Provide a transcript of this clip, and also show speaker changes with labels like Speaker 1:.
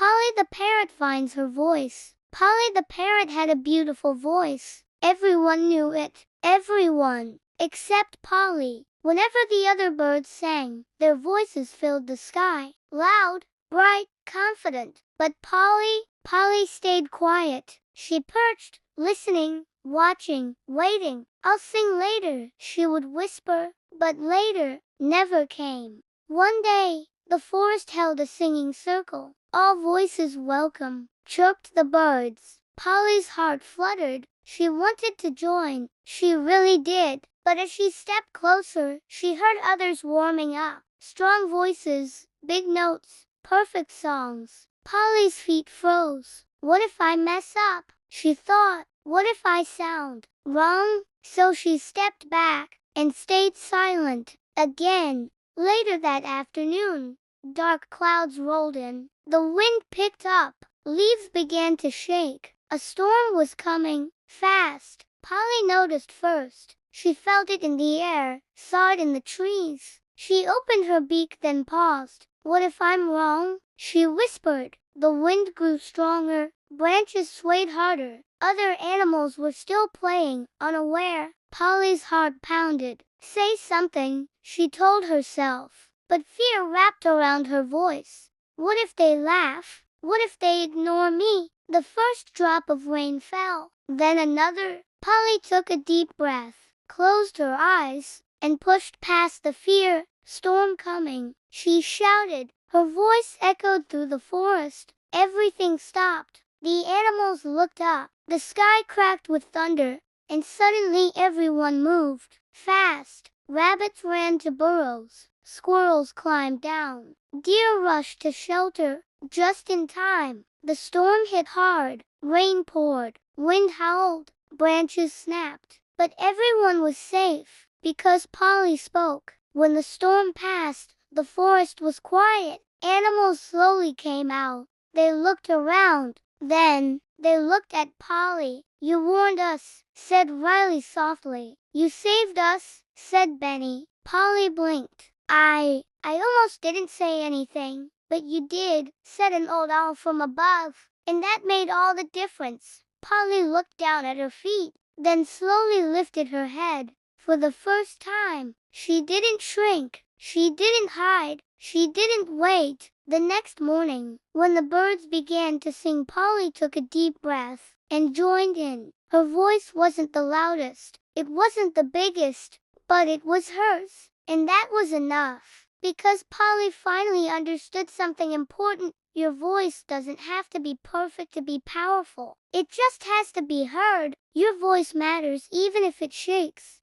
Speaker 1: Polly the parrot finds her voice. Polly the parrot had a beautiful voice. Everyone knew it. Everyone, except Polly. Whenever the other birds sang, their voices filled the sky. Loud, bright, confident. But Polly stayed quiet. She perched, listening, watching, waiting. "I'll sing later," she would whisper. But later never came. One day, the forest held a singing circle. All voices welcome, chirped the birds. Polly's heart fluttered. She wanted to join. She really did. But as she stepped closer, she heard others warming up. Strong voices, big notes, perfect songs. Polly's feet froze. What if I mess up? She thought. What if I sound wrong? So she stepped back and stayed silent. Again. Later that afternoon, dark clouds rolled in. The wind picked up. Leaves began to shake. A storm was coming, fast. Polly noticed first. She felt it in the air, saw it in the trees. She opened her beak, then paused. "What if I'm wrong?" she whispered. The wind grew stronger. Branches swayed harder. Other animals were still playing, unaware. Polly's heart pounded. "Say something," she told herself. But fear wrapped around her voice. What if they laugh? What if they ignore me? The first drop of rain fell, then another. Polly took a deep breath, closed her eyes, and pushed past the fear. "Storm coming," she shouted. Her voice echoed through the forest. Everything stopped. The animals looked up. The sky cracked with thunder, and suddenly everyone moved. Fast. Rabbits ran to burrows. Squirrels climbed down. Deer rushed to shelter. Just in time. The storm hit hard. Rain poured. Wind howled. Branches snapped. But everyone was safe, because Polly spoke. When the storm passed, the forest was quiet. Animals slowly came out. They looked around. Then, they looked at Polly. "You warned us," said Riley softly. "You saved us," said Benny. Polly blinked. I almost didn't say anything." "But you did," said an old owl from above. "And that made all the difference." Polly looked down at her feet, then slowly lifted her head. For the first time, she didn't shrink. She didn't hide. She didn't wait. The next morning, when the birds began to sing, Polly took a deep breath and joined in. Her voice wasn't the loudest. It wasn't the biggest. But it was hers. And that was enough. Because Polly finally understood something important. Your voice doesn't have to be perfect to be powerful. It just has to be heard. Your voice matters even if it shakes.